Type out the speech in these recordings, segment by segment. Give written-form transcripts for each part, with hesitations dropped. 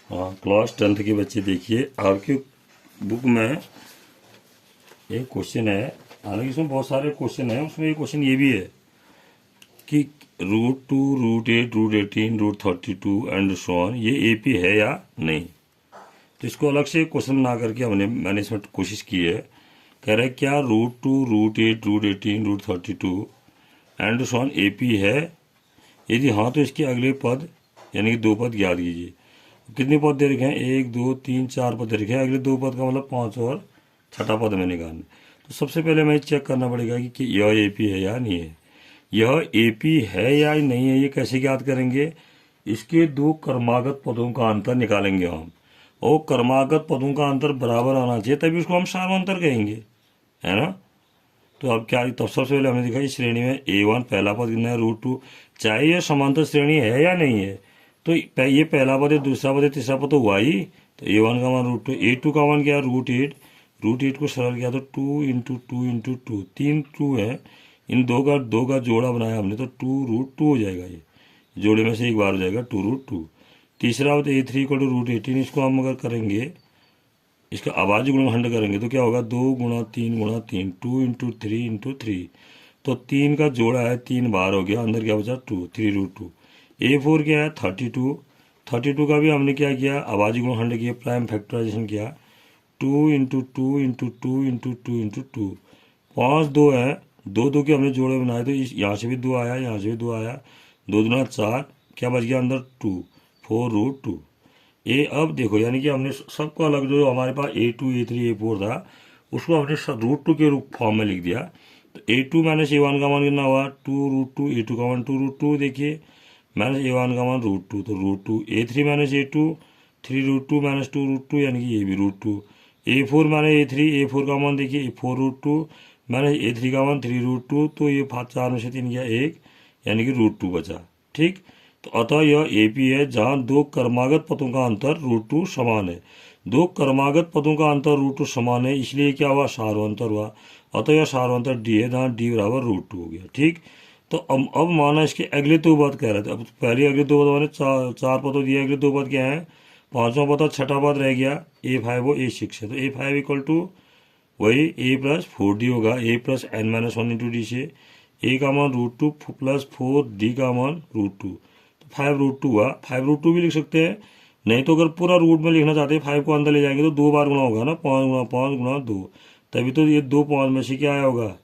हाँ, class 10th के बच्चे देखिए, आपकी बुक में एक क्वेश्चन है। हालांकि इसमें बहुत सारे क्वेश्चन हैं, उसमें एक क्वेश्चन ये भी है कि √2, √8, √18, √32 एंड सो ऑन ये एपी है या नहीं। तो इसको अलग से क्वेश्चन बना करके मैंने इसमें कोशिश की है। कह रहा है क्या √2, √8, √18, √32 एंड सो ऑन एपी है। यदि हाँ तो इसके अगले पद यानी कि दो पद ज्ञात कीजिए। कितने पद दे रखे हैं? 1, 2, 3, 4 पद दे रखे हैं। अगले दो पद का मतलब 5 और छठा पद हमें निकालना। तो सबसे पहले हमें चेक करना पड़ेगा कि यह एपी है या नहीं है। यह एपी है या नहीं है, ये कैसे ज्ञात करेंगे? इसके दो क्रमागत पदों का अंतर निकालेंगे हम, और क्रमागत पदों का अंतर बराबर आना चाहिए, तभी उसको हम सार्वंतर कहेंगे, है ना। तो अब क्या, तब सबसे पहले हमने देखा इस श्रेणी में A1 पहला पद कितना है? √2। चाहे यह समांतर श्रेणी है या नहीं है, तो ये पहला पद है, दूसरा पद है, तीसरा पद तो हुआ ही। तो A1 का मान √2, A2 का मान क्या है? √8। √8 को सरल किया तो 2 इंटू 2 इंटू 2, 3 2 है। इन दो का जोड़ा बनाया हमने तो 2√2 हो जाएगा। ये जोड़े में से एक बार हो जाएगा 2√2। तीसरा पद A3 को √18। इसको हम अगर करेंगे, इसका आवाज गुणनखंड करेंगे तो क्या होगा? 2 गुणा 3 गुणा 3, 2 इंटू 3 इंटू 3। तो 3 का जोड़ा है, 3 बार हो गया, अंदर क्या बचा? 2, 3√2। A4 क्या है? 32। 32 का भी हमने क्या किया? आवाज गुणनखंड किया, प्राइम फैक्टराइजेशन किया। 2 इंटू 2 इंटू 2 इंटू 2 इंटू 2। 5 2 है, दो के हमने जोड़े बनाए तो यहाँ से भी 2 आया, यहाँ से भी 2 आया, 2 दूना 4, क्या बच गया अंदर? 2, 4√2। ये अब देखो, यानी कि हमने सबको अलग, जो हमारे पास A2, A3, A4 था, उसको हमने √2 के रूप फॉर्म में लिख दिया। तो A2 माइनस A1 का मान कितना हुआ? 2√2। A2 का मान 2√2 देखिए, माइनस A1 का मान √2, तो √2। A3 माइनस A2 3√2 माइनस 2√2, यानी कि ये भी √2। A4 माइनस A3, A4 का मान देखिए 4√2 माइनस A3 का मान 3√2, तो ये 4 में से 3 गया 1, यानी कि √2 बचा। ठीक, तो अतः यह एपी है जहां दो क्रमागत पदों का अंतर √2 समान है। दो क्रमागत पदों का अंतर √2 समान है, इसलिए क्या हुआ? सार्वंतर हुआ। अतः यह सार्वंतर डी है, जहां डी बराबर √2 हो गया। ठीक, तो अब माना इसके अगले दो पद कह रहे थे। अब पहले अगले दो पद मैंने चार पदों दिए, अगले दो पद क्या है? पांचवा पद और छठा पद रह गया A5 वो A6 है। तो A5 इक्वल टू वही A प्लस 4D होगा, A plus n-1 into D से। A का मान √2 प्लस 4D का मान √2, 5√2 हुआ। 5√2 भी लिख सकते हैं, नहीं तो अगर पूरा रूट में लिखना चाहते हैं 5 को अंदर ले जाएंगे तो 2 बार गुना होगा ना, 5 गुना 5 गुना 2, तभी तो ये 2 5 में से क्या आया होगा?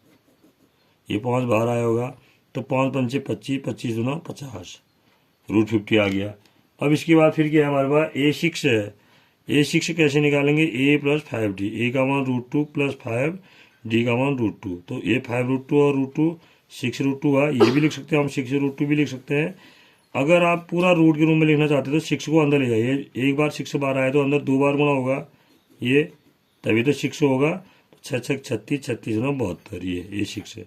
ये 5 बाहर आया होगा। तो 5 पंचे 25, 25 दूना 50, √50 आ गया। अब इसके बाद फिर क्या है हमारे पास? A6 है। A6 कैसे निकालेंगे? A plus 5D। A का मान √2 प्लस 5D का मान √2, तो ये 5√2 और √2 6√2 हुआ। ये भी लिख सकते हैं हम, 6√2 भी लिख सकते हैं। अगर आप पूरा रूट के रूम में लिखना चाहते हो तो 6 को अंदर ले जाइए, एक बार 6 बार आए तो अंदर 2 बार गुना होगा ये, तभी तो 6 होगा। 6 6 36, 36 9 72, ये 6 है।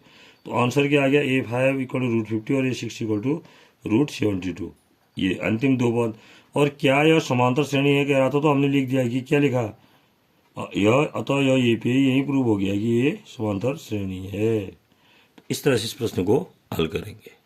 तो आंसर क्या आ गया? A5 इक्वल टू √50 और A6 इक्वल टू √72। ये अंतिम दो पद। और क्या यह समांतर श्रेणी है कह रहा था, तो हमने लिख दिया कि क्या लिखा? यह, अतः यह AP यही प्रूव हो गया कि ये समांतर श्रेणी है। इस तरह से इस प्रश्न को हल करेंगे।